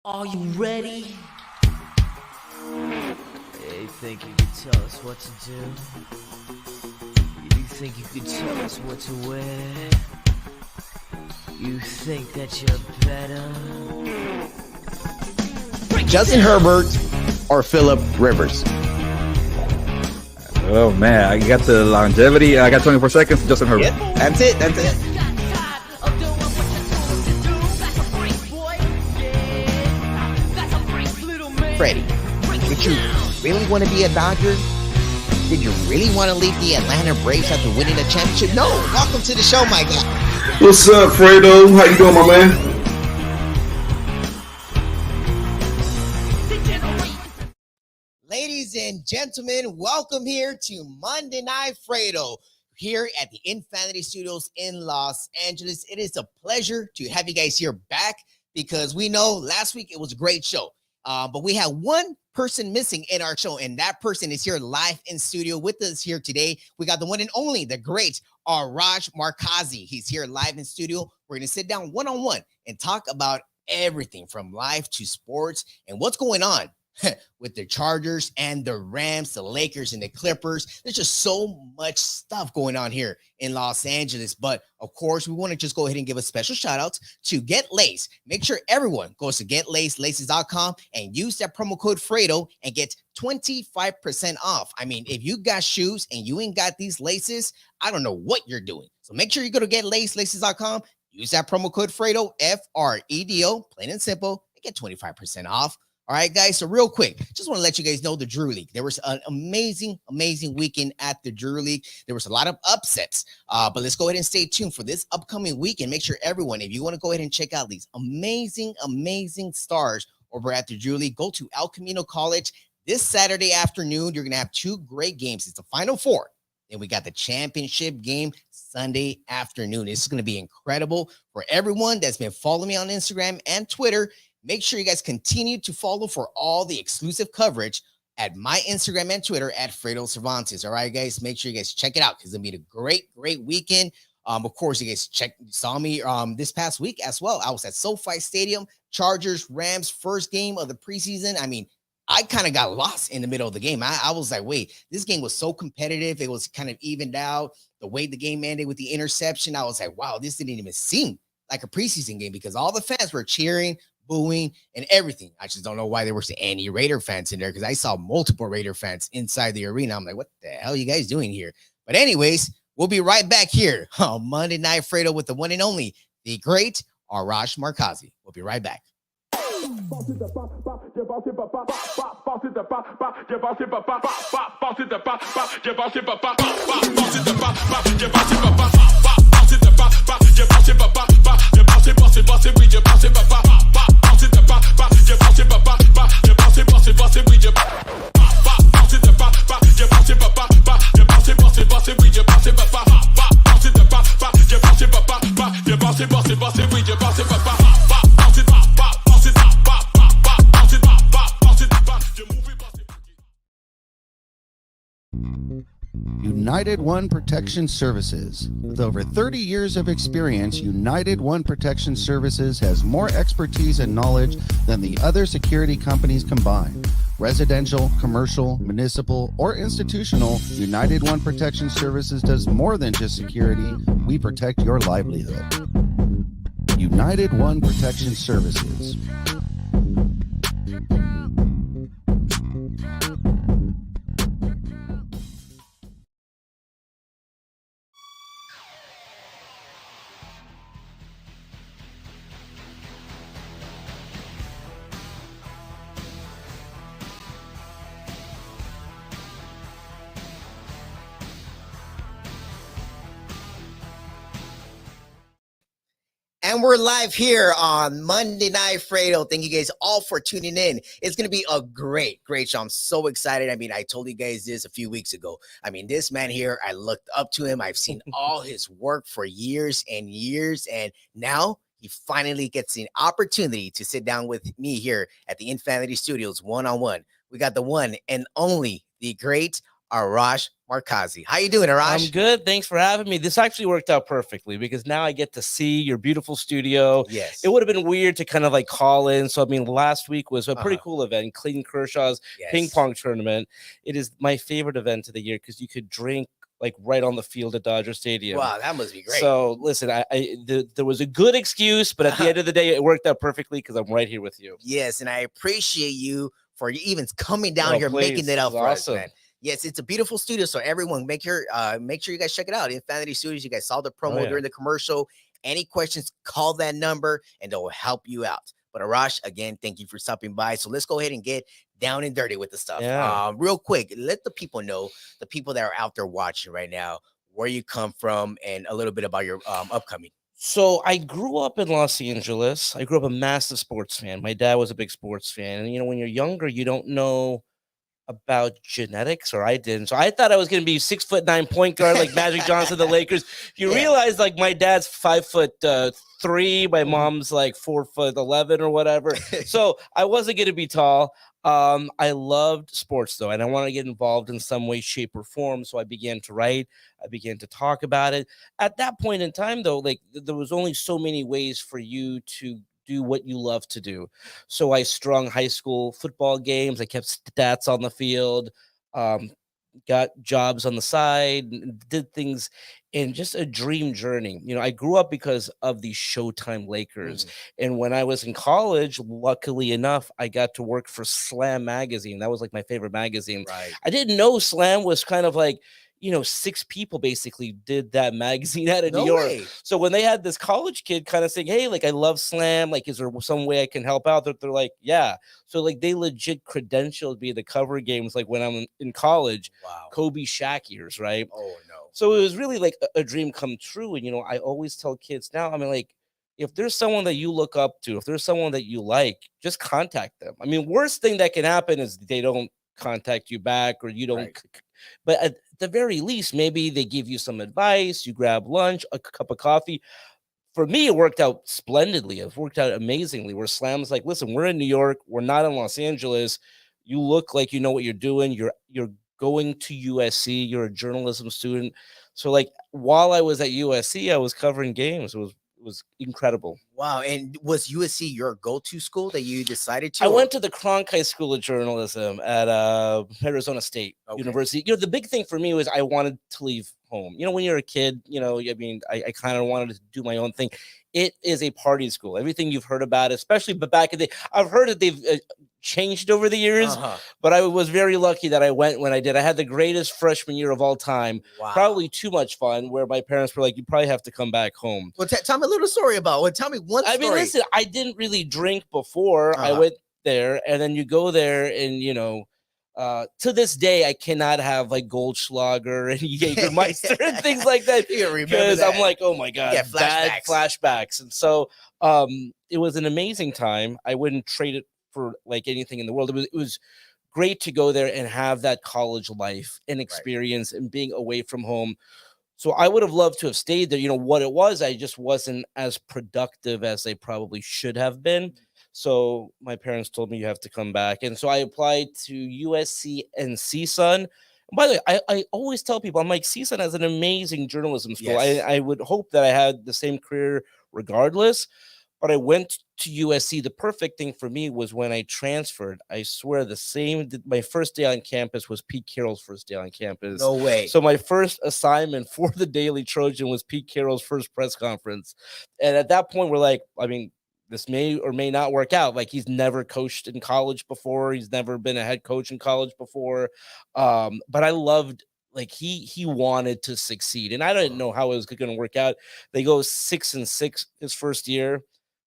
Are you ready? You think you could tell us what to do? You think you could tell us what to wear? You think that you're better? Justin Herbert or Phillip Rivers? Oh man, I got the longevity. I got 24 seconds. Justin Herbert. Yep, that's it. That's it. Freddie, did you really want to be a Dodger? Did you really want to leave the Atlanta Braves after winning a championship? No. Welcome to the show, my guy. What's up, Fredo? How you doing, my man? Ladies and gentlemen, welcome here to Monday Night Fredo here at the Infinity Studios in Los Angeles. It is a pleasure to have you guys here back because we know last week it was a great show. But we have one person missing in our show, and that person is here live in studio with us here today. We got the one and only, the great Arash Markazi. He's here live in studio. We're going to sit down one-on-one and talk about everything from life to sports and what's going on with the Chargers and the Rams, the Lakers and the Clippers. There's just so much stuff going on here in Los Angeles. But of course, we want to just go ahead and give a special shout out to Get Lace. Make sure everyone goes to getlaces.com and use that promo code Fredo and get 25% off. I mean, if you got shoes and you ain't got these laces, I don't know what you're doing. So make sure you go to getlaces.com, use that promo code Fredo, Fredo, plain and simple, and get 25% off. All right, guys. So real quick, just want to let you guys know the Drew League. There was an amazing weekend at the Drew League. There was a lot of upsets, but let's go ahead and stay tuned for this upcoming week and make sure everyone, if you want to go ahead and check out these amazing stars over at the Drew League, go to El Camino College this Saturday afternoon. You're going to have two great games. It's the Final Four. And we got the championship game Sunday afternoon. This is going to be incredible for everyone that's been following me on Instagram and Twitter. Make sure you guys continue to follow for all the exclusive coverage at my Instagram and Twitter at Fredo Cervantes. All right, guys, make sure you guys check it out because it'll be a great weekend. Of course, you guys saw me this past week as well. I was at SoFi Stadium, Chargers, Rams, first game of the preseason. I mean, I kind of got lost in the middle of the game. I was like, wait, this game was so competitive. It was kind of evened out. The way the game ended with the interception, I was like, wow, this didn't even seem like a preseason game because all the fans were cheering, booing, and everything. I just don't know why there were any Raider fans in there because I saw multiple Raider fans inside the arena. I'm like, what the hell are you guys doing here? But anyways, we'll be right back here on Monday Night Fredo with the one and only, the great Arash Markazi. We'll be right back. United One Protection Services. With over 30 years of experience, United One Protection Services has more expertise and knowledge than the other security companies combined. Residential, commercial, municipal, or institutional, United One Protection Services does more than just security. We protect your livelihood. United One Protection Services. And we're live here on Monday Night Fredo. Thank you guys all for tuning in. It's going to be a great show. I'm so excited. I mean, I told you guys this a few weeks ago. I mean, this man here, I looked up to him. I've seen all his work for years and years. And now he finally gets the opportunity to sit down with me here at the Infinity Studios one-on-one. We got the one and only, the great Arash Markazi. How you doing, Arash? I'm good. Thanks for having me. This actually worked out perfectly because now I get to see your beautiful studio. Yes. It would have been weird to kind of like call in. So, I mean, last week was a pretty cool event, Clayton Kershaw's ping pong tournament. It is my favorite event of the year because you could drink like right on the field at Dodger Stadium. Wow, that must be great. So listen, there was a good excuse, but at the end of the day, it worked out perfectly because I'm right here with you. Yes, and I appreciate you for even coming down here, making it out for us, man. Yes, it's a beautiful studio. So everyone, make sure you guys check it out. Infinity Studios. You guys saw the promo during the commercial. Any questions, call that number and they'll help you out. But Arash, again, thank you for stopping by. So let's go ahead and get down and dirty with the stuff. Real quick, let the people know, the people that are out there watching right now, where you come from and a little bit about your upcoming. So I grew up in Los Angeles. I grew up a massive sports fan. My dad was a big sports fan. And, when you're younger, you don't know about genetics, or I didn't. So I thought I was going to be 6'9" point guard like Magic Johnson, the Lakers. You realize like my dad's 5'3", my mom's like 4'11" or whatever. So I wasn't going to be tall. I loved sports though, and I wanted to get involved in some way, shape, or form. So I began to write. I began to talk about it. At that point in time, though, like there was only so many ways for you to do what you love to do. So I strung high school football games. I kept stats on the field, got jobs on the side, did things in just a dream journey. I grew up because of the Showtime Lakers. And when I was in college, luckily enough, I got to work for Slam magazine. That was like my favorite magazine. Right. I didn't know Slam was kind of like, 6 people basically did that magazine out of New York. So when they had this college kid kind of saying, hey, like, I love Slam, like, is there some way I can help out? They're like, yeah. So like they legit credentialed me to cover games like when I'm in college. Wow. Kobe Shaq years, right? Oh no. So it was really like a dream come true. And I always tell kids now, I mean, like, if there's someone that you look up to, if there's someone that you like, just contact them. I mean, worst thing that can happen is they don't contact you back or you don't. But at the very least, maybe they give you some advice, you grab lunch, a cup of coffee. For me, it worked out splendidly. It worked out amazingly. Where Slam's like, listen, we're in New York. We're not in Los Angeles. You look like you know what you're doing. You're going to USC. You're a journalism student. So like while I was at USC, I was covering games. It was incredible. Wow. And was USC your go-to school that you decided to? I went to the Kronk High School of Journalism at Arizona State University. The big thing for me was I wanted to leave home. When you're a kid, I mean, I kind of wanted to do my own thing. It is a party school. Everything you've heard about, especially but back in the day, I've heard that they've changed over the years, but I was very lucky that I went when I did. I had the greatest freshman year of all time. Wow. Probably too much fun, where my parents were like, you probably have to come back home. Well, tell me a little story about it. Tell me one story. I mean, listen, I didn't really drink before I went there, and then you go there and, to this day, I cannot have like Goldschlager and Jägermeister and things like that because I'm like, oh my God, bad flashbacks. And so it was an amazing time. I wouldn't trade it for like anything in the world. It was great to go there and have that college life and experience and being away from home. So I would have loved to have stayed there. What it was, I just wasn't as productive as I probably should have been. So my parents told me you have to come back. And so I applied to USC and CSUN. And by the way, I always tell people, I'm like, CSUN has an amazing journalism school. I would hope that I had the same career regardless. But I went to USC. The perfect thing for me was when I transferred. I swear my first day on campus was Pete Carroll's first day on campus. No way. So my first assignment for the Daily Trojan was Pete Carroll's first press conference. And at that point, we're like, I mean, this may or may not work out. Like he's never coached in college before. He's never been a head coach in college before. But I loved like he wanted to succeed. And I didn't know how it was going to work out. They go 6-6 his first year.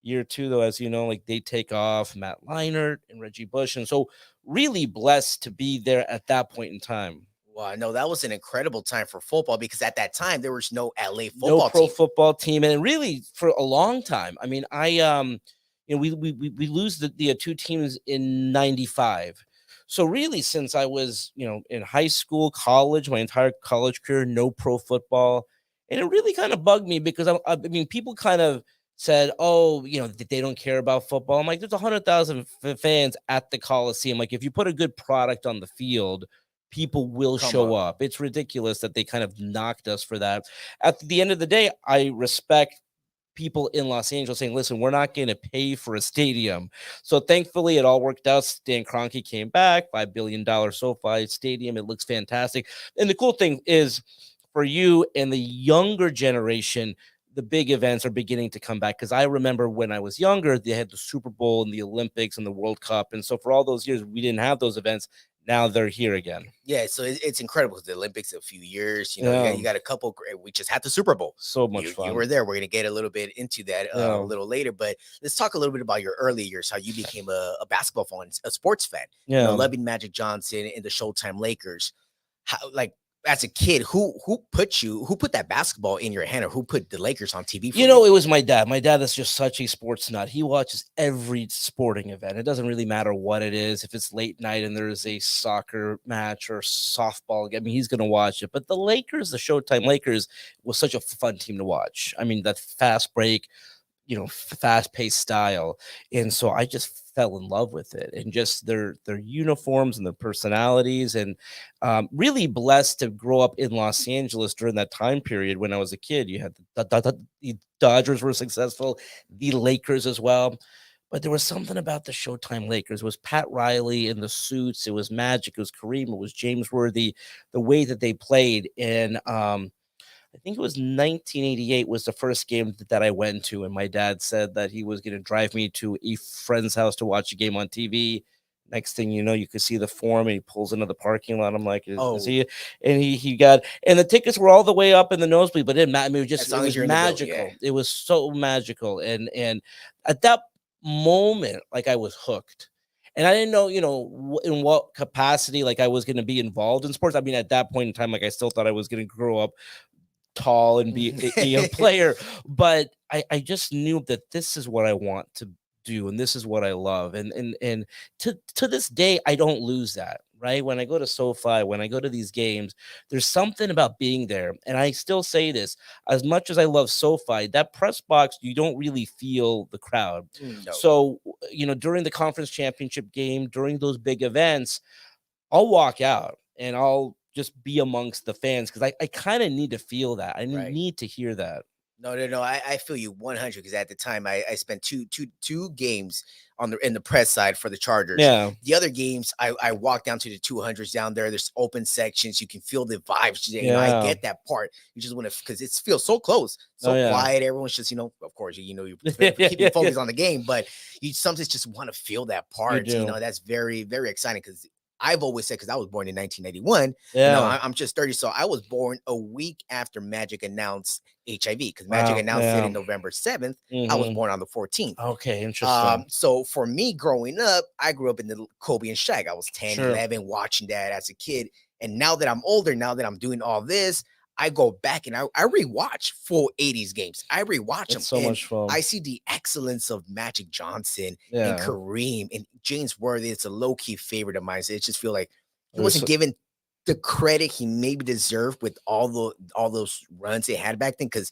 Year 2, though, as you know, like they take off Matt Leinart and Reggie Bush. And so really blessed to be there at that point in time. Wow, no, that was an incredible time for football because at that time there was no LA football no pro football team. And really for a long time. I mean, we lose the 2 teams in 95. So really, since I was, in high school, college, my entire college career, no pro football. And it really kind of bugged me because I mean, people kind of said, oh, they don't care about football. I'm like, there's 100,000 fans at the Coliseum. Like, if you put a good product on the field, people will Come show on. up. It's ridiculous that they kind of knocked us for that. At the end of the day, I respect people in Los Angeles saying, listen, we're not going to pay for a stadium. So thankfully it all worked out. Stan Kroenke came back, $5 billion SoFi Stadium. It looks fantastic. And the cool thing is for you and the younger generation, the big events are beginning to come back. Because I remember when I was younger, they had the Super Bowl and the Olympics and the World Cup. And so for all those years, we didn't have those events. Now they're here again. Yeah, so it's incredible. The Olympics a few years, Yeah. you got a couple. We just had the Super Bowl. So much You fun. were there. We're gonna get a little bit into that Yeah. a little later, but let's talk a little bit about your early years. How you became a basketball fan, a sports fan. Yeah. Loving Magic Johnson and the Showtime Lakers. How, like, as a kid, who put that basketball in your hand, or who put the Lakers on TV for You know, it was my dad. My dad is just such a sports nut. He watches every sporting event. It doesn't really matter what it is. If it's late night and there's a soccer match or softball game, I mean, he's going to watch it. But the Lakers, the Showtime Lakers, was such a fun team to watch. I mean, that fast break, fast-paced style. And so I just fell in love with it, and just their uniforms and their personalities, and really blessed to grow up in Los Angeles during that time period when I was a kid. You had the Dodgers were successful, the Lakers as well. But there was something about the Showtime Lakers. It was Pat Riley in the suits. It was Magic. It was Kareem. It was James Worthy. The way that they played, and I think it was 1988 was the first game that I went to, and my dad said that he was going to drive me to a friend's house to watch a game on TV. Next thing you know, you could see the form, and he pulls into the parking lot. I'm like, is he? And he got, and the tickets were all the way up in the nosebleed, but it didn't matter. I mean, it was magical. It was so magical, and at that moment, like, I was hooked. And I didn't know, in what capacity, like, I was going to be involved in sports. I mean, at that point in time, like, I still thought I was going to grow up tall and be a player, but I just knew that this is what I want to do, and this is what I love, and to this day I don't lose that. Right, when I go to SoFi, when I go to these games, there's something about being there. And I still say this, as much as I love SoFi, that press box, you don't really feel the crowd. No. So during the conference championship game, during those big events, I'll walk out and I'll just be amongst the fans, because I kind of need to feel that. I need to hear that. No. I feel you 100, because at the time I spent two games in the press side for the Chargers. Yeah. The other games I walked down to the 200s down there. There's open sections. You can feel the vibes. I get that part. You just want to, because it feels so close, so quiet. Everyone's just, of course, you're keeping focus on the game, but you sometimes just want to feel that part. That's very, very exciting, because I've always said, because I was born in 1991. I'm just 30, so I was born a week after Magic announced HIV, because Magic announced it in November 7th. I was born on the 14th. Okay, interesting. So for me growing up, I grew up in the Kobe and Shaq. I was 10, 11, watching that as a kid. And now that I'm older, now that I'm doing all this, I go back and I rewatch full 80s games. I rewatch them. So much fun. I see the excellence of Magic Johnson and Kareem and James Worthy. It's a low-key favorite of mine. So it just feel like he wasn't given the credit he maybe deserved with all those runs they had back then. Because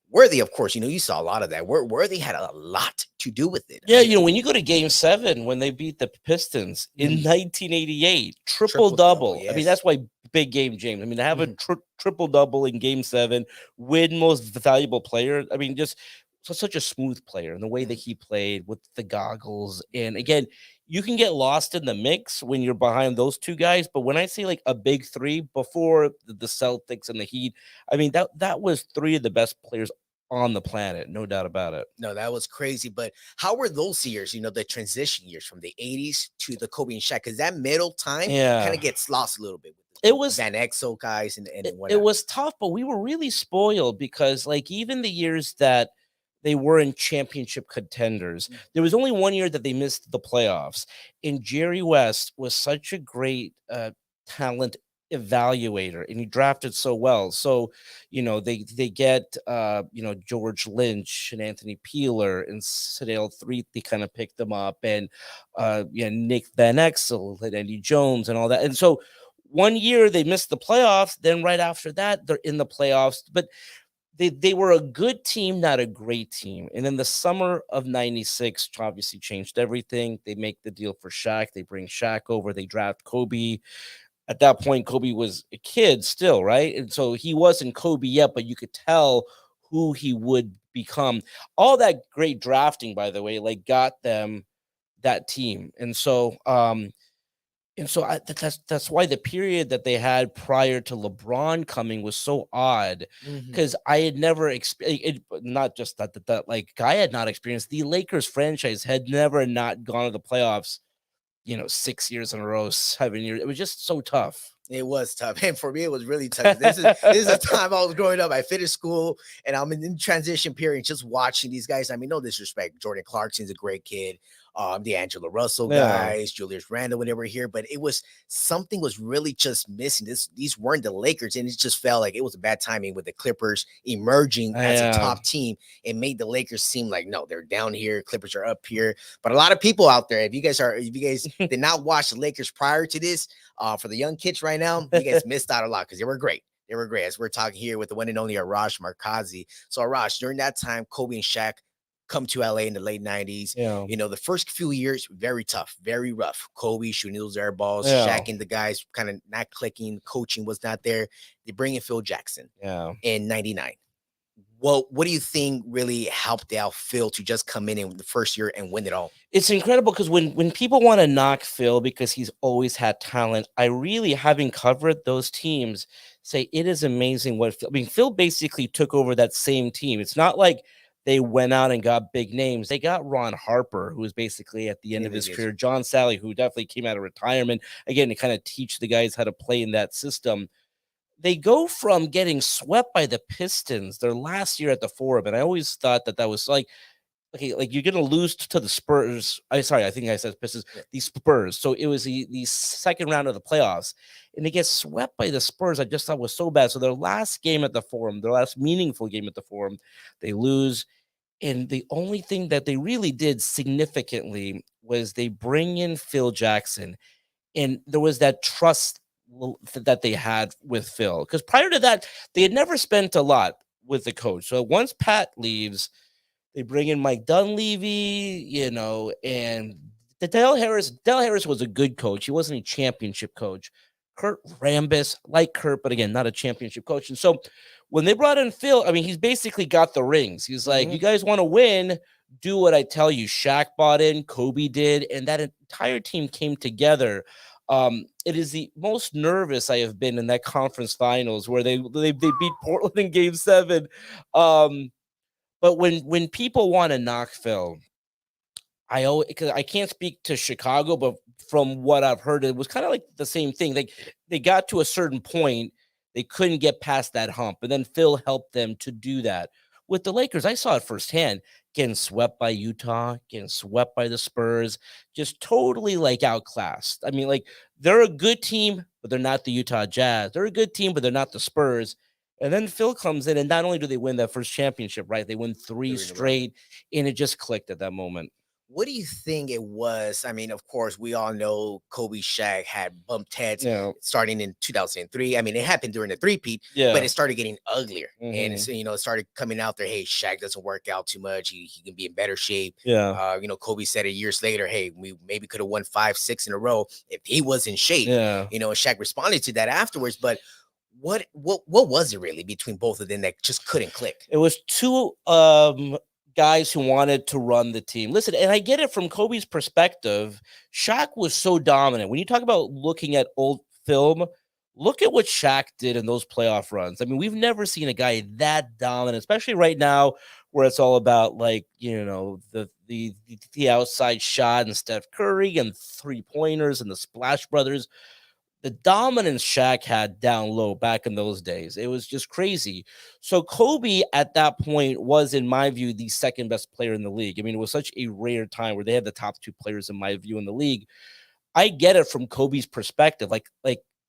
Worthy, of course, you saw a lot of that. Worthy had a lot to do with it. Yeah, when you go to Game 7 when they beat the Pistons in 1988, triple double. Yes. I mean, that's why big game James. I mean, to have a triple double in Game 7, win most valuable player. I mean, just such a smooth player, and the way that he played with the goggles. And again, you can get lost in the mix when you're behind those two guys. But when I say like a big three before the Celtics and the Heat, I mean, that was three of the best players on the planet, no doubt about it. No, that was crazy. But how were those years, the transition years from the 80s to the Kobe and Shaq? Because that middle time kind of gets lost a little bit. It was Van Exel guys and it was tough, but we were really spoiled, because like even the years that they were in championship contenders, there was only one year that they missed the playoffs. And Jerry West was such a great talent evaluator, and he drafted so well. So, they get George Lynch and Anthony Peeler and Sadale Threatt. They kind of picked them up, and Nick Van Exel and Eddie Jones and all that. And so one year they missed the playoffs. Then right after that, they're in the playoffs. But they were a good team, not a great team. And then the summer of 96 obviously changed everything. They make the deal for Shaq. They bring Shaq over. They draft Kobe. at that point, Kobe was a kid still, right? And so he wasn't Kobe yet, but you could tell who he would become. All that great drafting, by the way, like got them that team. That's why the period that they had prior to LeBron coming was so odd, Mhm. because I had never experienced not just that like I had not experienced, the Lakers franchise had never not gone to the playoffs, 6 years in a row, 7 years. It was just so tough. It was tough, and for me, it was really tough. 'Cause this is a time I was growing up. I finished school, and I'm in transition period, just watching these guys. I mean, no disrespect, Jordan Clarkson's a great kid. D'Angelo Russell Yeah. guys, Julius Randle, when they were here, but it was something was really just missing. These weren't the Lakers, and it just felt like it was a bad timing with the Clippers emerging as a Yeah. top team. It made the Lakers seem like no, they're down here, Clippers are up here. But a lot of people out there, if you guys did not watch the Lakers prior to this, for the young kids right now, you guys missed out a lot because they were great. They were great. As we're talking here with the one and only Arash Markazi. So Arash, during that time, Kobe and Shaq come to LA in the late 90s. Yeah. The first few years, very tough, very rough. Kobe shooting those air balls, Yeah. Shaq and the guys kind of not clicking, coaching was not there. They bring in Phil Jackson Yeah. in 99. Well, what do you think really helped out Phil to just come in the first year and win it all? It's incredible because when people want to knock Phil because he's always had talent, I really, having covered those teams, say it is amazing what Phil, I mean, Phil basically took over that same team. It's not like they went out and got big names. They got Ron Harper, who was basically at the end of his career, John Sally, who definitely came out of retirement, again, to kind of teach the guys how to play in that system. They go from getting swept by the Pistons their last year at the Forum, and I always thought that was like, okay, like you're gonna lose to the Spurs. I think I said Pistons, the Spurs. So it was the second round of the playoffs, and they get swept by the Spurs. I just thought was so bad. So their last game at the Forum, their last meaningful game at the Forum, they lose. And the only thing that they really did significantly was they bring in Phil Jackson, and there was that trust that they had with Phil, because prior to that, they had never spent a lot with the coach. So once Pat leaves, they bring in Mike Dunleavy, and Dale Harris. Dale Harris was a good coach. He wasn't a championship coach. Kurt Rambis, like Kurt, but again, not a championship coach. And so when they brought in Phil, I mean, he's basically got the rings. He's like, you guys want to win, do what I tell you. Shaq bought in, Kobe did, and that entire team came together. It is the most nervous I have been in that conference finals where they beat Portland in Game 7. But when people want to knock Phil, because I can't speak to Chicago, but from what I've heard, it was kind of like the same thing. They got to a certain point, they couldn't get past that hump, and then Phil helped them to do that. With the Lakers, I saw it firsthand, getting swept by Utah, getting swept by the Spurs, just totally like outclassed. I mean, like they're a good team, but they're not the Utah Jazz. They're a good team, but they're not the Spurs. And then Phil comes in, and not only do they win that first championship, right? They win three straight, and it just clicked at that moment. What do you think it was? I mean, of course, we all know Kobe Shaq had bumped heads starting in 2003. I mean, it happened during the three-peat, but it started getting uglier. And it's, it started coming out there, hey, Shaq doesn't work out too much. He can be in better shape. Yeah. Kobe said it years later, hey, we maybe could have won 5, 6 in a row if he was in shape. Yeah. And Shaq responded to that afterwards. But what was it really between both of them that just couldn't click? It was two guys who wanted to run the team. Listen, and I get it from Kobe's perspective. Shaq was so dominant. When you talk about looking at old film, look at what Shaq did in those playoff runs. I mean, we've never seen a guy that dominant, especially right now where it's all about like, the outside shot and Steph Curry and 3-pointers and the Splash Brothers. The dominance Shaq had down low back in those days, it was just crazy. So Kobe at that point was, in my view, the second best player in the league. I mean, it was such a rare time where they had the top 2 players, in my view, in the league. I get it from Kobe's perspective. Like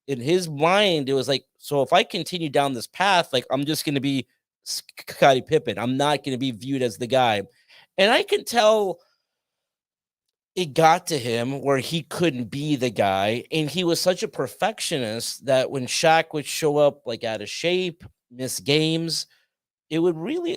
in his mind, it was like, so if I continue down this path, like I'm just going to be Scottie Pippen. I'm not going to be viewed as the guy. And I can tell it got to him where he couldn't be the guy. And he was such a perfectionist that when Shaq would show up like out of shape, miss games, it would really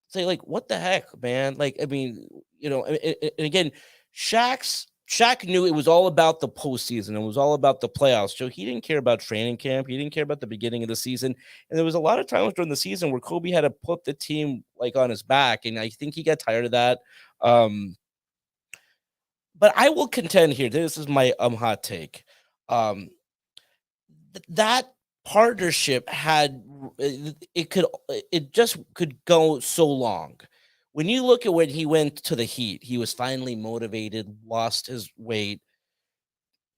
say like, what the heck, man? Like, I mean, and again, Shaq's Shaq knew it was all about the postseason. It was all about the playoffs. So he didn't care about training camp. He didn't care about the beginning of the season. And there was a lot of times during the season where Kobe had to put the team like on his back. And I think he got tired of that. But I will contend here. This is my hot take. That partnership had it just could go so long. When you look at when he went to the Heat, he was finally motivated, lost his weight.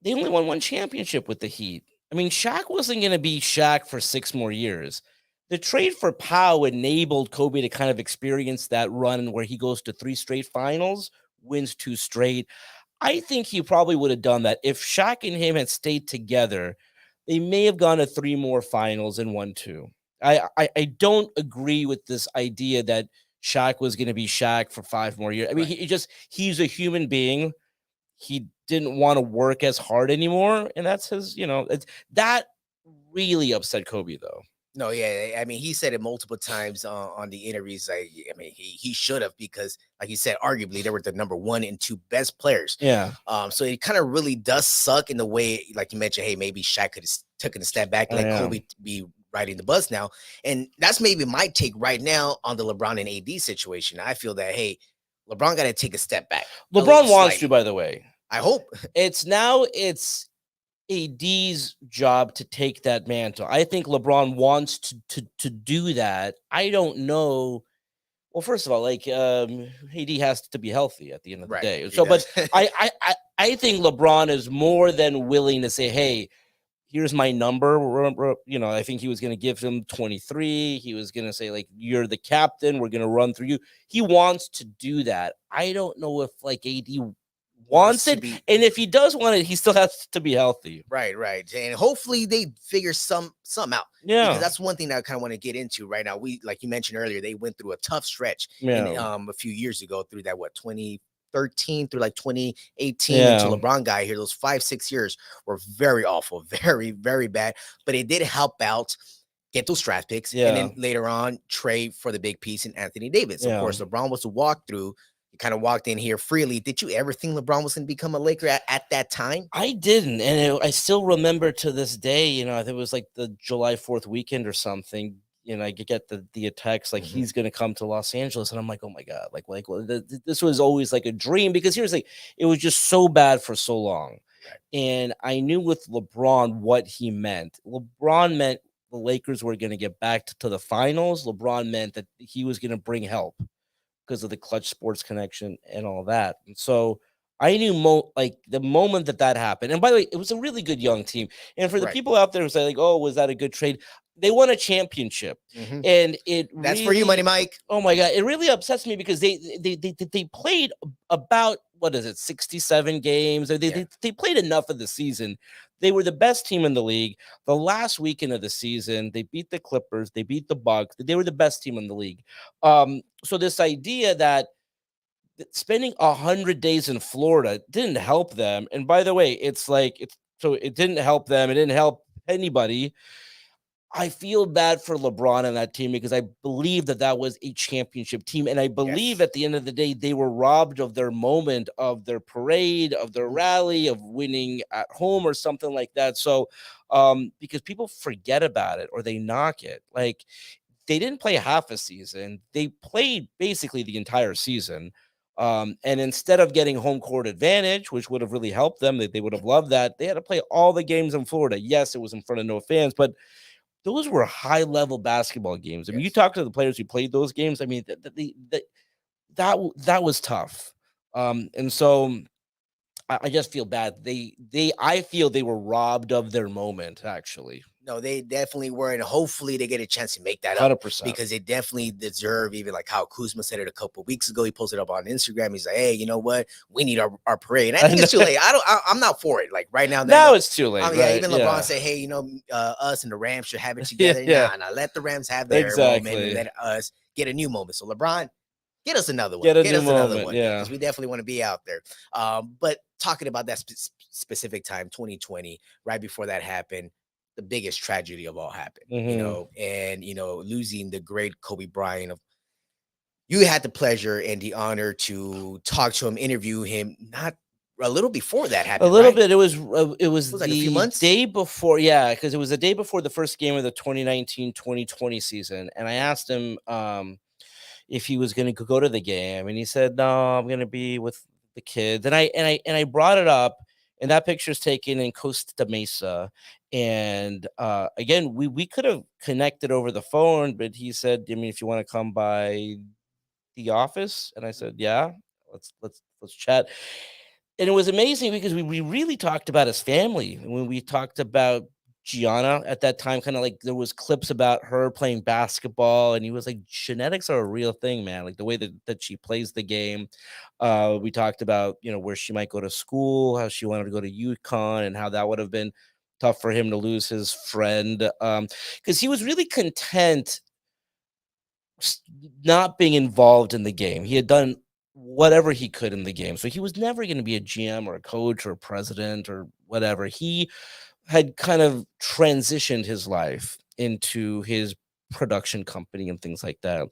They only won one championship with the Heat. I mean, Shaq wasn't going to be Shaq for 6 more years. The trade for Pau enabled Kobe to kind of experience that run where he goes to 3 straight finals, wins 2 straight. I think he probably would have done that. If Shaq and him had stayed together, they may have gone to 3 more finals and won 2. I don't agree with this idea that Shaq was going to be Shaq for 5 more years. I mean, he's a human being. He didn't want to work as hard anymore, and that's his, that really upset Kobe, though. No, yeah, I mean, he said it multiple times on the interviews. I mean, he should have, because, like you said, arguably they were the number 1 and 2 best players. Yeah. So it kind of really does suck in the way, like you mentioned. Hey, maybe Shaq could have taken a step back, and let Kobe be riding the bus now. And that's maybe my take right now on the LeBron and AD situation. I feel that, hey, LeBron got to take a step back. LeBron wants to, by the way. I hope it's AD's job to take that mantle. I think LeBron wants to do that. I don't know. Well, first of all, like AD has to be healthy at the end of the day. So, but I think LeBron is more than willing to say, "Hey, here's my number." I think he was going to give him 23. He was going to say, like, "You're the captain. We're going to run through you." He wants to do that. I don't know if like AD wants it, and if he does want it, he still has to be healthy. Right. And hopefully they figure some out. Yeah, because that's one thing that I kind of want to get into right now. We, like you mentioned earlier, they went through a tough stretch a few years ago, through that 2013 through like 2018 until LeBron got here. Those 5-6 years were very awful, very, very bad. But it did help out get those draft picks, and then later on trade for the big piece in Anthony Davis. Of course, LeBron was a walkthrough. You kind of walked in here freely. Did you ever think LeBron was going to become a Laker at that time? I didn't, and I still remember to this day. I think it was like the July 4th weekend or something. I get the text like he's going to come to Los Angeles, and I'm like, oh my god, this was always like a dream, because here's like, it was just so bad for so long, and I knew with LeBron what he meant. LeBron meant the Lakers were going to get back to the finals. LeBron meant that he was going to bring help because of the Clutch Sports connection and all that. And so I knew the moment that happened. And by the way, it was a really good young team. And for the people out there who say like, "Oh, was that a good trade?" They won a championship, and that's for you, Money Mike. Oh my god, it really upsets me because they played about 67 games. They played enough of the season. They were the best team in the league. The last weekend of the season, they beat the Clippers, they beat the Bucks. They were the best team in the league. So this idea that spending 100 days in Florida didn't help them. And by the way, it didn't help them. It didn't help anybody. I feel bad for LeBron and that team, because I believe that was a championship team. And I believe at the end of the day, they were robbed of their moment, of their parade, of their rally, of winning at home or something like that. So because people forget about it or they knock it. Like, they didn't play half a season. They played basically the entire season. And instead of getting home court advantage, which would have really helped them, they would have loved that, they had to play all the games in Florida. Yes, it was in front of no fans, but those were high-level basketball games. I mean, you talk to the players who played those games. I mean, that was tough. And so I just feel bad. I feel they were robbed of their moment, actually. No, they definitely were, and hopefully they get a chance to make that up 100%. Because they definitely deserve, even like how Kuzma said it a couple of weeks ago. He posted up on Instagram. He's like, "Hey, you know what? We need our parade." And I think it's too late. I'm not for it. Like right now, now it's too late. I mean, even LeBron said, "Hey, us and the Rams should have it together." Nah, let the Rams have their moment, and let us get a new moment. So LeBron, get us another one. Get us another one. Yeah, because we definitely want to be out there. But talking about that specific time, 2020, right before that happened, the biggest tragedy of all happened, and losing the great Kobe Bryant. You had the pleasure and the honor to talk to him, interview him, not a little before that A happened, little right? bit. It was Like a few the months. day before, yeah, because it was the day before the first game of the 2019-2020 season, and I asked him if he was going to go to the game, and he said, "No, I'm going to be with the kids." And I brought it up, and that picture's taken in Costa Mesa, and again, we could have connected over the phone, but he said, "I mean, if you want to come by the office," and I said, "Yeah, let's chat." And it was amazing because we really talked about his family. And when we talked about Gianna at that time, kind of like there was clips about her playing basketball, and he was like, genetics are a real thing, man. Like the way that she plays the game. We talked about, where she might go to school, how she wanted to go to UConn, and how that would have been tough for him to lose his friend. Because he was really content not being involved in the game. He had done whatever he could in the game. So he was never going to be a GM or a coach or a president or whatever. He had kind of transitioned his life into his production company and things like that.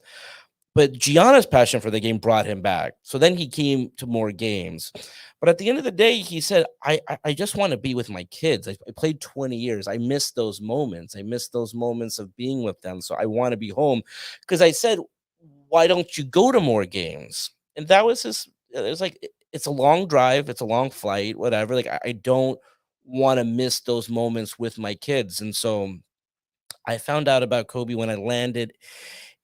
But Gianna's passion for the game brought him back. So then he came to more games. But at the end of the day, he said, I just want to be with my kids. I played 20 years. I miss those moments. I miss those moments of being with them. So I want to be home. Because I said, why don't you go to more games? And that was his, it was like, it's a long drive. It's a long flight, whatever. Like, I don't want to miss those moments with my kids. And so I found out about Kobe when I landed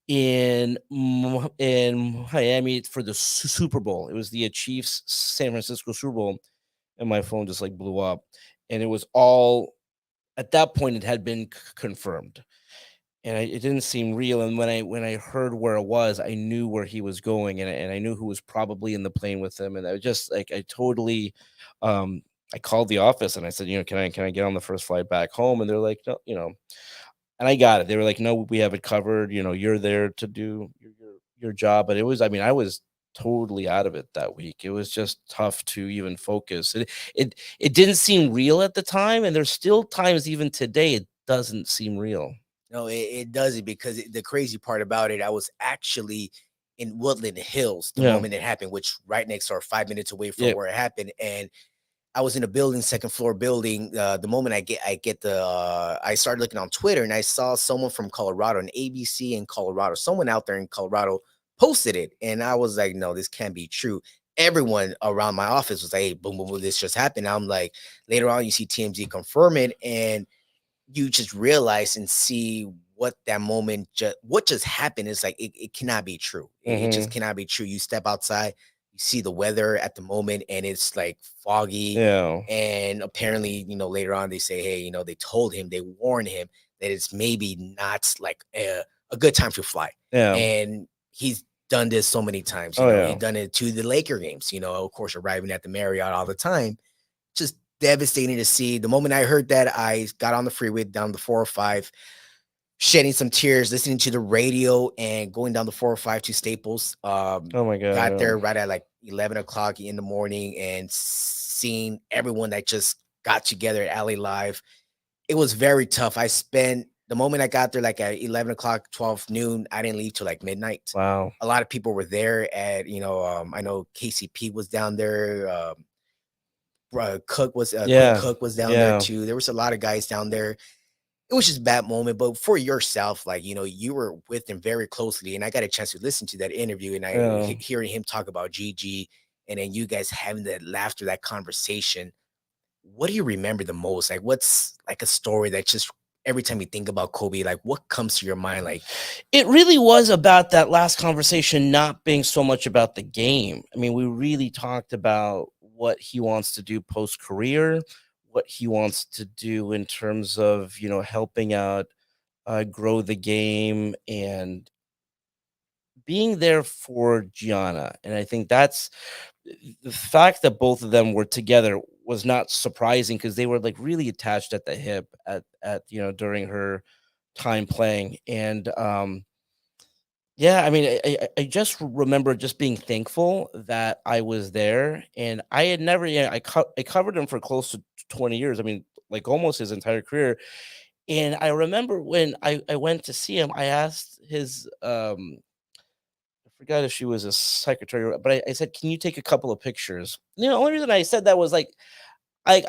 in Miami for the Super Bowl. It was the Chiefs San Francisco Super Bowl, and my phone just like blew up. And it was all at that point it had been confirmed, and it didn't seem real. And when I heard where it was, I knew where he was going, and I knew who was probably in the plane with him. And I was just like, I totally, I called the office and I said, can I get on the first flight back home? And they're like, no, and I got it. They were like, "No, we have it covered. You're there to do your job." But it was, I mean, I was totally out of it that week. It was just tough to even focus. It didn't seem real at the time, and there's still times even today it doesn't seem real. No, it doesn't because the crazy part about it, I was actually in Woodland Hills the Yeah, moment it happened, which right next door, 5 minutes away from yeah, where it happened, and I was in a building, second floor building. The moment I started looking on Twitter and I saw someone from Colorado, an ABC in Colorado, someone out there in Colorado posted it, and I was like, no, this can't be true. Everyone around my office was like, hey, boom, boom, boom, this just happened. I'm like, later on, you see TMZ confirm it, and you just realize and see what that moment what just happened is like it cannot be true. It just hmm, cannot be true. You step outside, you see the weather at the moment, and it's like foggy. yeah, And apparently, later on they say, hey, they told him, they warned him that it's maybe not like a good time to fly. yeah. And he's done this so many times. Oh He yeah, done it to the Laker games. Of course, arriving at the Marriott all the time, just devastating to see. The moment I heard that, I got on the freeway down the 405, shedding some tears, listening to the radio and going down the 405 to Staples. oh my god, Got yeah. there right at like 11 o'clock in the morning and seeing everyone that just got together at LA Live. It was very tough. I spent the moment I got there, like at 11 o'clock, 12 noon, I didn't leave till like midnight. Wow, A lot of people were there I know KCP was down there. Quinn yeah, Cook was down there yeah, too. There was a lot of guys down there. It was just a bad moment, but for yourself, like you were with him very closely, and I got a chance to listen to that interview, and yeah. hearing him talk about Gigi, and then you guys having that laughter, that conversation. What do you remember the most? Like, what's like a story that just every time you think about Kobe, like what comes to your mind? Like, It really was about that last conversation not being so much about the game. I mean, we really talked about what he wants to do post career, what he wants to do in terms of, helping out, grow the game and being there for Gianna. And I think that's the fact that both of them were together was not surprising because they were like really attached at the hip during her time playing. And, yeah, I mean, I just remember just being thankful that I was there, and I had never, I covered him for close to 20 years. I mean, like almost his entire career. And I remember when I went to see him, I asked his, I forgot if she was a secretary, but I said, "Can you take a couple of pictures?" You know, the only reason I said that was like, I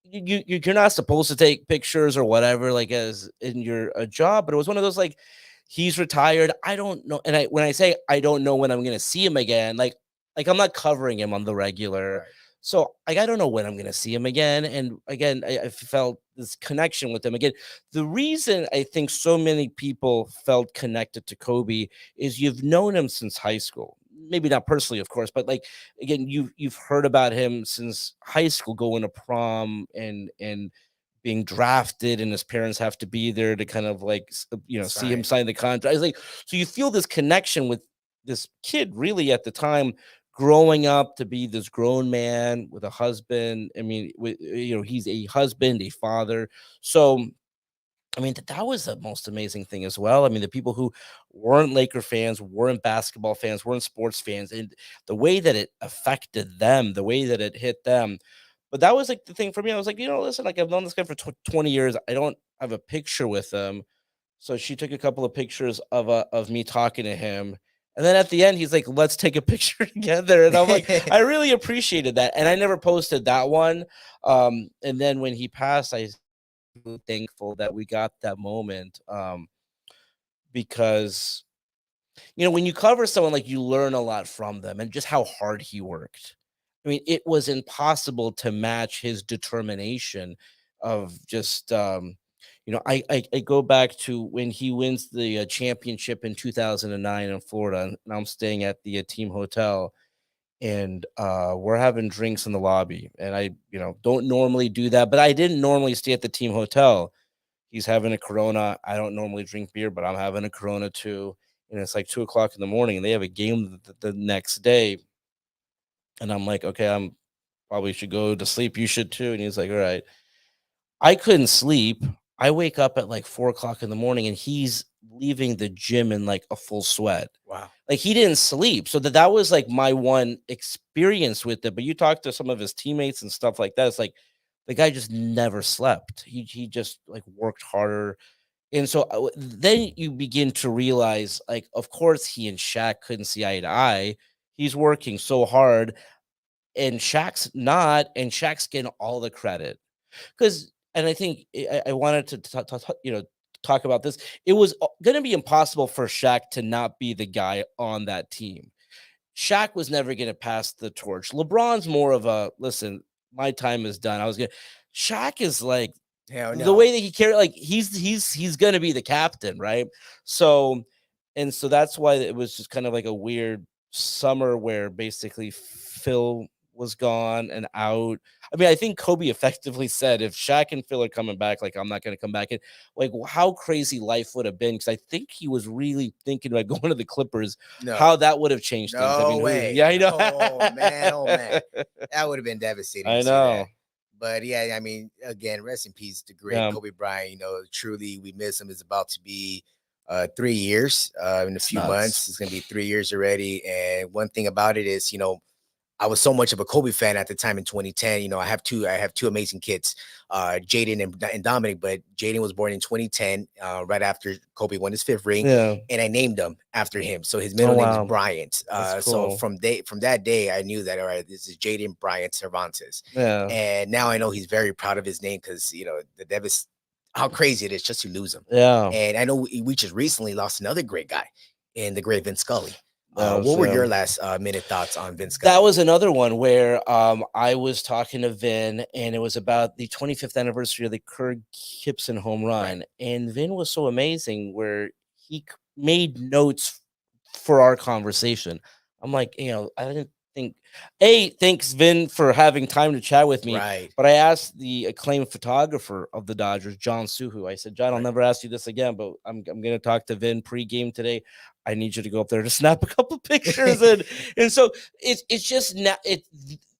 you're not supposed to take pictures or whatever, like as in your a job, but it was one of those like, he's retired. I don't know, and when I say I don't know when I'm gonna see him again, like I'm not covering him on the regular. Right. So like I don't know when I'm gonna see him again. And again, I felt this connection with him. Again, the reason I think so many people felt connected to Kobe is you've known him since high school. Maybe not personally, of course, but like again, you've heard about him since high school, going to prom and being drafted, and his parents have to be there to kind of like see him sign the contract. It's like so you feel this connection with this kid really at the time growing up to be this grown man with a husband. I mean, he's a husband, a father. So, I mean, that was the most amazing thing as well. I mean, the people who weren't Laker fans, weren't basketball fans, weren't sports fans, and the way that it affected them, the way that it hit them. But that was like the thing for me. I was like, listen, like I've known this guy for 20 years. I don't have a picture with him. So she took a couple of pictures of me talking to him. And then at the end, he's like, let's take a picture together. And I'm like, I really appreciated that. And I never posted that one. And then when he passed, I was really thankful that we got that moment. Because, when you cover someone, like you learn a lot from them and just how hard he worked. I mean, it was impossible to match his determination of just, I go back to when he wins the championship in 2009 in Florida, and I'm staying at the team hotel, and we're having drinks in the lobby. And I, don't normally do that, but I didn't normally stay at the team hotel. He's having a Corona. I don't normally drink beer, but I'm having a Corona too. And it's like 2 o'clock in the morning, and they have a game the next day. And I'm like, okay, I'm probably should go to sleep. You should too. And he's like, all right. I couldn't sleep. I wake up at like 4 o'clock in the morning, and he's leaving the gym in like a full sweat. Wow. Like he didn't sleep. So that was like my one experience with it. But you talk to some of his teammates and stuff like that. It's like the guy just never slept. He just like worked harder. And so then you begin to realize, like, of course, he and Shaq couldn't see eye to eye. He's working so hard, and Shaq's not, and Shaq's getting all the credit. Because, and I think I wanted to talk about this. It was going to be impossible for Shaq to not be the guy on that team. Shaq was never going to pass the torch. LeBron's more of a listen. My time is done. Shaq is like Hell no. the way that he carried. Like he's going to be the captain, right? So, and so that's why it was just kind of like a weird summer where basically Phil was gone and out. I mean, I think Kobe effectively said, if Shaq and Phil are coming back, like, I'm not going to come back. And like, how crazy life would have been. Because I think he was really thinking about going to the Clippers, how that would have changed things. I mean, way. Yeah, I know. Oh, man. That would have been devastating. I know. But yeah, I mean, again, rest in peace to great Kobe Bryant. Truly, we miss him. It's about to be 3 years in a few months. It's going to be 3 years already. And one thing about it is, I was so much of a Kobe fan at the time in 2010. I have two amazing kids, Jaden and Dominic, but Jaden was born in 2010, right after Kobe won his 5th ring. Yeah. And I named him after him. So his middle name is Bryant. Cool. So from that day, I knew that, all right, this is Jaden Bryant Cervantes. Yeah. And now I know he's very proud of his name because, how crazy it is just to lose him. Yeah. And I know we just recently lost another great guy in the great Vince Scully. What were your last minute thoughts on Vince Scully? That was another one where I was talking to Vin, and it was about the 25th anniversary of the Kirk Gibson home run. Right. And Vin was so amazing where he made notes for our conversation. I'm like, I didn't think, thanks Vin for having time to chat with me. Right. But I asked the acclaimed photographer of the Dodgers, John Suhu. I said, John, I'll never ask you this again, but I'm going to talk to Vin pregame today. I need you to go up there to snap a couple pictures. and so it's just not,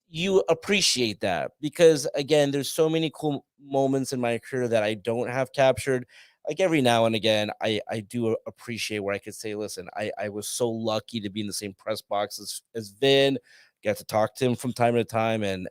you appreciate that because again, there's so many cool moments in my career that I don't have captured. Like every now and again, I do appreciate where I could say, listen, I was so lucky to be in the same press box as Vin, got to talk to him from time to time. And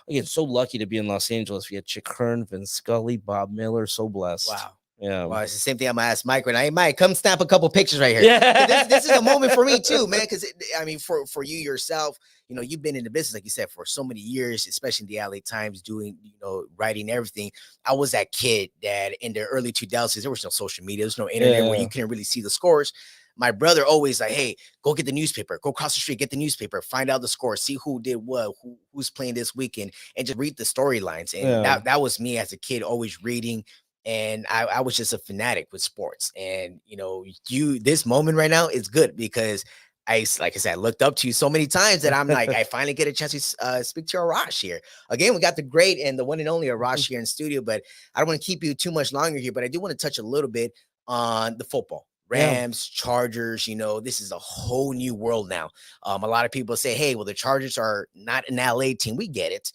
again, so lucky to be in Los Angeles. We had Chick Hearn, Vince Scully, Bob Miller, so blessed. Wow. Yeah. Well, it's the same thing I'm gonna ask Mike right now. Hey, Mike, come snap a couple pictures right here. Yeah. This is a moment for me too, man. Because I mean, for you yourself, you know, you've been in the business, like you said, for so many years, especially in the LA Times, doing, you know, writing everything. I was that kid that in the early 2000s, there was no social media, there's no internet where Yeah. you couldn't really see the scores. My brother always like, hey, go get the newspaper, go across the street, get the newspaper, find out the score, see who did what, who's playing this weekend, and just read the storylines. And Yeah. that was me as a kid, always reading. And I was just a fanatic with sports. And you know, this moment right now is good because like I said, I looked up to you so many times that I'm like, I finally get a chance to speak to Arash here. Again, we got the great and the one and only Arash here in studio, but I don't want to keep you too much longer here, but I do want to touch a little bit on the football. Rams, Chargers, you know, this is a whole new world now. A lot of people say, hey, well, the Chargers are not an LA team. We get it.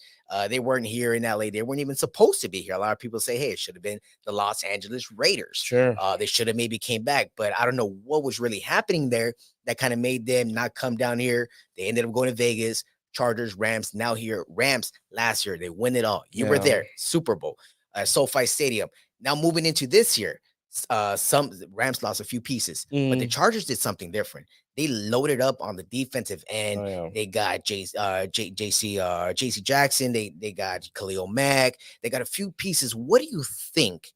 They weren't here in LA. They weren't even supposed to be here. A lot of people say, hey, it should have been the Los Angeles Raiders. Sure. They should have maybe came back, but I don't know what was really happening there that kind of made them not come down here. They ended up going to Vegas. Chargers, Rams, now here. Rams last year, they win it all. You were there. Super Bowl, SoFi Stadium. Now moving into this year, some Rams lost a few pieces, but the Chargers did something different. They loaded up on the defensive end. They got JC Jackson. They got Khalil Mack. They got a few pieces. What do you think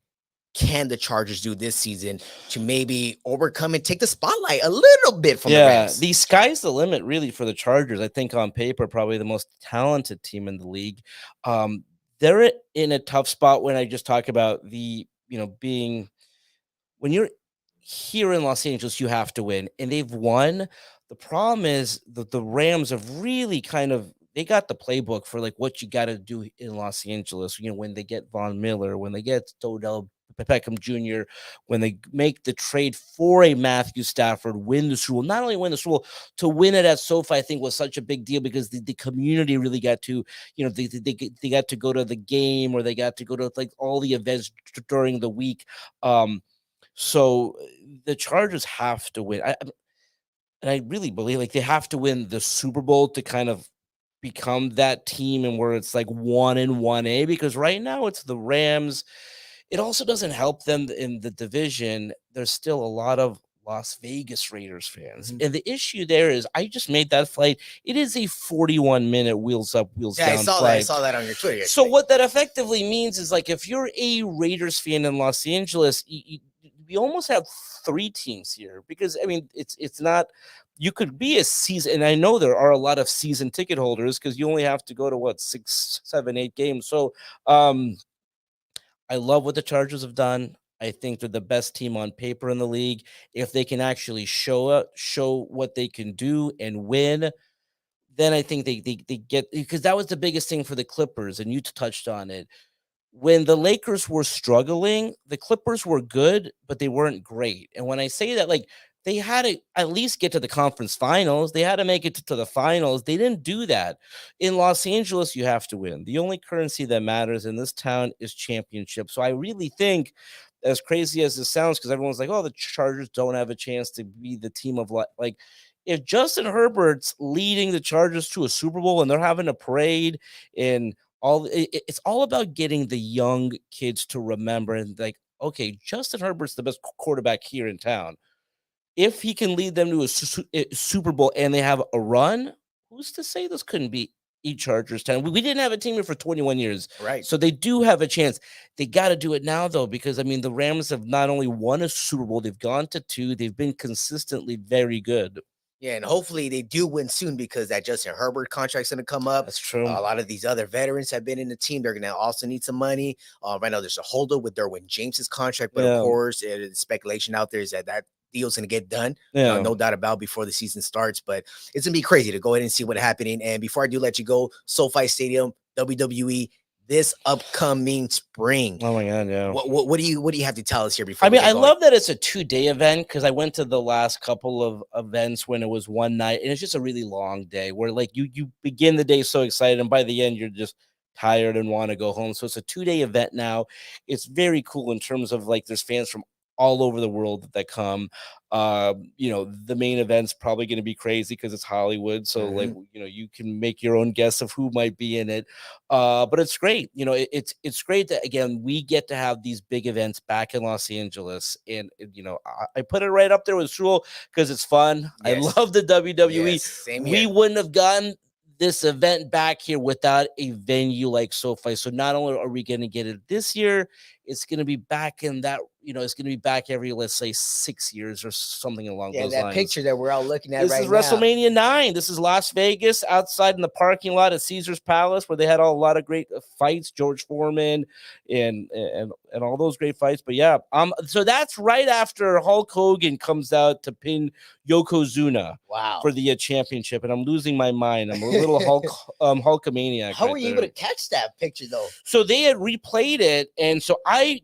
can the Chargers do this season to maybe overcome and take the spotlight a little bit from the Rams? The sky's the limit, really, for the Chargers. I think on paper, probably the most talented team in the league. They're in a tough spot when I just talk about the, you know, being when you're here in Los Angeles, you have to win, and they've won. The problem is that the Rams have really they got the playbook for like what you got to do in Los Angeles. You know, when they get Von Miller, when they get Odell Beckham Jr., when they make the trade for a Matthew Stafford, win the Super Bowl, not only win the Super Bowl, to win it at SoFi, I think was such a big deal because the community really got to, you know, they got to go to the game, or they got to go to like all the events during the week. So the Chargers have to win. And I really believe like they have to win the Super Bowl to kind of become that team, and where it's like 1-1A, because right now it's the Rams. It also doesn't help them in the division. There's still a lot of Las Vegas Raiders fans. And the issue there is I just made that flight. It is a 41-minute wheels up, wheels down flight. I saw that on your Twitter. So what that effectively means is like if you're a Raiders fan in Los Angeles, we almost have three teams here, because I mean it's not, you could be a season, and I know there are a lot of season ticket holders because you only have to go to 6, 7, 8 games. So I love what the Chargers have done. I think they're the best team on paper in the league. If they can actually show what they can do and win, then I think they get, because that was the biggest thing for the Clippers, and you touched on it. When the Lakers were struggling, the Clippers were good, but they weren't great. And when I say that, like, they had to at least get to the conference finals. They had to make it to the finals. They didn't do that. In Los Angeles, you have to win. The only currency that matters in this town is championship. So I really think, as crazy as this sounds, because everyone's like, oh, the Chargers don't have a chance to be the team of like, if Justin Herbert's leading the Chargers to a Super Bowl and they're having a parade and it's all about getting the young kids to remember, and like, okay, Justin Herbert's the best quarterback here in town. If he can lead them to a Super Bowl and they have a run, who's to say this couldn't be Chargers town? We didn't have a team here for 21 years. Right. So they do have a chance. They got to do it now, though, because, I mean, the Rams have not only won a Super Bowl, they've gone to 2. They've been consistently very good. Yeah, and hopefully they do win soon, because that Justin Herbert contract's going to come up. That's true. A lot of these other veterans have been in the team. They're going to also need some money. Right now, there's a holdup with Derwin James's contract, but of course, the speculation out there is that deal's going to get done. No doubt about, before the season starts. But it's going to be crazy to go ahead and see what's happening. And before I do let you go, SoFi Stadium, WWE, this upcoming spring. Oh my God, yeah. What do you have to tell us here before? I mean, I love that it's a 2-day event, because I went to the last couple of events when it was one night, and it's just a really long day where like you begin the day so excited, and by the end you're just tired and want to go home. So it's a 2-day event now. It's very cool in terms of like there's fans from all over the world that come. The main event's probably going to be crazy because it's Hollywood. So like, you can make your own guess of who might be in it. But it's great. It's great that, again, we get to have these big events back in Los Angeles. And, I put it right up there with Shul because it's fun. Yes. I love the WWE. Yes, same We here. wouldn't have gotten this event back here without a venue like SoFi. So not only are we going to get it this year, it's going to be back in that, it's going to be back every, let's say, 6 years or something along those that lines. picture that we're all looking at This right is now. WrestleMania 9. This is Las Vegas, outside in the parking lot at Caesar's Palace, where they had a lot of great fights, George Foreman and all those great fights. But yeah, so that's right after Hulk Hogan comes out to pin Yokozuna for the championship, and I'm losing my mind. I'm a little Hulkamaniac. How were you able to catch that picture though? So they had replayed it, and so I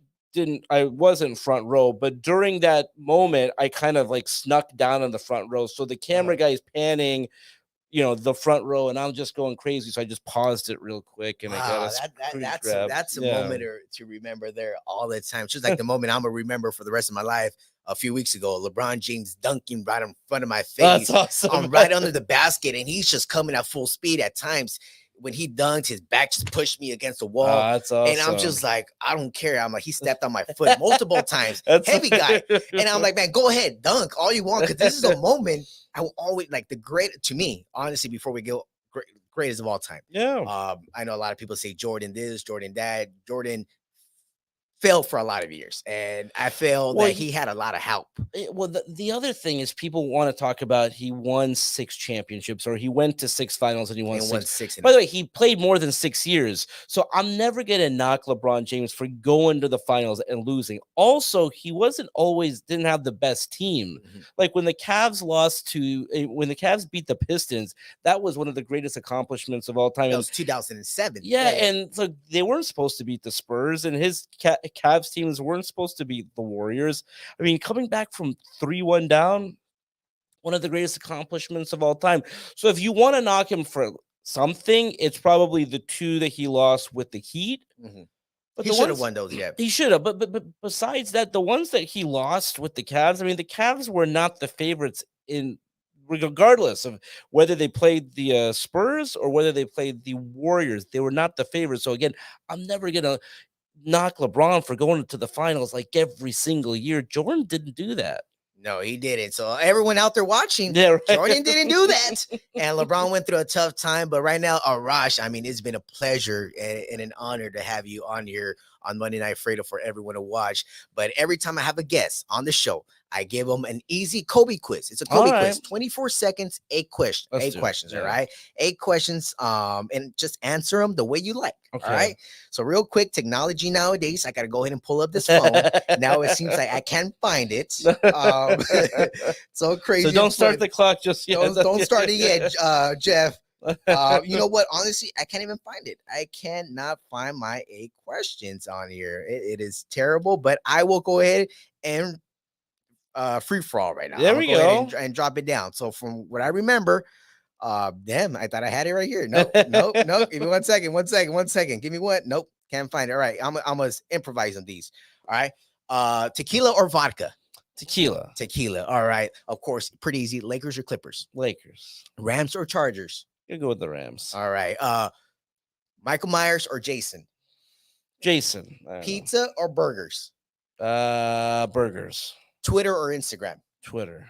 wasn't front row, but during that moment, I kind of like snuck down on the front row. So the camera guy is panning, the front row, and I'm just going crazy. So I just paused it real quick, and I got that's a moment to remember there all the time. It's just like the moment I'm gonna remember for the rest of my life. A few weeks ago, LeBron James dunking right in front of my face, That's awesome. right under the basket, and he's just coming at full speed at times. When he dunked, his back just pushed me against the wall. That's awesome. And I'm just like, I don't care. I'm like, he stepped on my foot multiple times. Heavy guy. And I'm like, man, go ahead, dunk all you want. Because this is a moment I will always like to me, honestly, before we go, greatest of all time. Yeah. I know a lot of people say Jordan this, Jordan that. Jordan failed for a lot of years, and I feel that he had a lot of help. Well, the other thing is people want to talk about he won 6 championships, or he went to 6 finals and he won 6. By the way, he played more than 6 years, so I'm never gonna knock LeBron James for going to the finals and losing. Also, he didn't have the best team. Like when the Cavs when the Cavs beat the Pistons, that was one of the greatest accomplishments of all time. That was 2007. Yeah, and so they weren't supposed to beat the Spurs, and his Cavs teams weren't supposed to beat the Warriors. I mean, coming back from 3-1 down, one of the greatest accomplishments of all time. So if you want to knock him for something, it's probably the 2 that he lost with the Heat. But he should have won those, yeah. He should have, but besides that, the ones that he lost with the Cavs, I mean, the Cavs were not the favorites regardless of whether they played the Spurs or whether they played the Warriors. They were not the favorites. So again, I'm never gonna knock LeBron for going to the finals like every single year. Jordan didn't do that. No, he didn't. So everyone out there watching, Jordan didn't do that. And LeBron went through a tough time. But right now, Arash, I mean, it's been a pleasure and an honor to have you on here on Monday Night Fredo for everyone to watch. But every time I have a guest on the show, I give them an easy Kobe quiz. It's a Kobe quiz, 24 seconds, 8 questions. All right. 8 questions. And just answer them the way you like. Okay. All right. So real quick, technology nowadays, I got to go ahead and pull up this phone. Now it seems like I can't find it. So crazy. So don't start the clock just yet. Don't start it yet, Jeff. You know what? Honestly, I can't even find it. I cannot find my 8 questions on here. It is terrible, but I will go ahead and free for all right now. There we go. And drop it down. So from what I remember, damn, I thought I had it right here. Nope. Give me 1 second. 1 second. Give me one. Nope. Can't find it. All right. I'm gonna improvise on these. All right. Tequila or vodka? Tequila. All right. Of course, pretty easy. Lakers or Clippers? Lakers. Rams or Chargers? You go with the Rams. All right. Michael Myers or Jason? Jason. Pizza or burgers? Burgers. Twitter or Instagram? Twitter.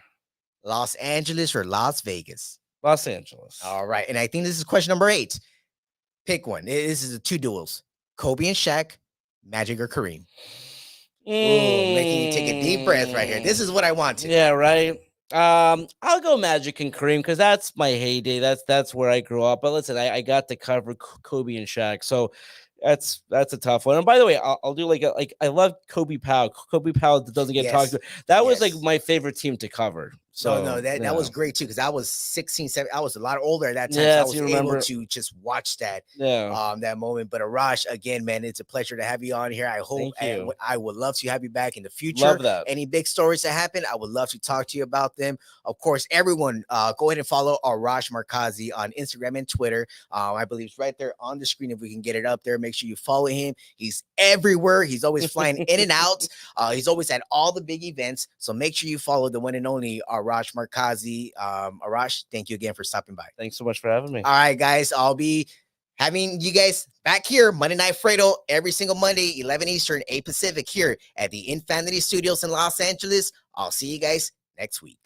Los Angeles or Las Vegas? Los Angeles. All right. And I think this is question number 8. Pick one. This is the 2 duels. Kobe and Shaq, Magic or Kareem? Ooh, making you take a deep breath right here. This is what I wanted. Yeah, right. I'll go Magic and Kareem because that's my heyday. That's where I grew up. But listen, I got to cover Kobe and Shaq, so that's a tough one. And by the way, I'll do like I love Kobe Powell. Kobe Powell doesn't get talked about. That was like my favorite team to cover. So no, that was great too, because I was 16, 17. I was a lot older at that time. Yes, so I was you able remember. to just watch that Yeah. that moment. But Arash, again, man, it's a pleasure to have you on here. I hope Thank you. I would love to have you back in the future. Love that. Any big stories that happen, I would love to talk to you about them. Of course, everyone, go ahead and follow Arash Markazi on Instagram and Twitter. I believe it's right there on the screen. If we can get it up there, make sure you follow him. He's everywhere. He's always flying in and out. He's always at all the big events. So make sure you follow the one and only Arash Markazi. Arash, thank you again for stopping by. Thanks so much for having me. All right, guys. I'll be having you guys back here Monday Night Fredo every single Monday, 11 Eastern, 8 Pacific, here at the Infinity Studios in Los Angeles. I'll see you guys next week.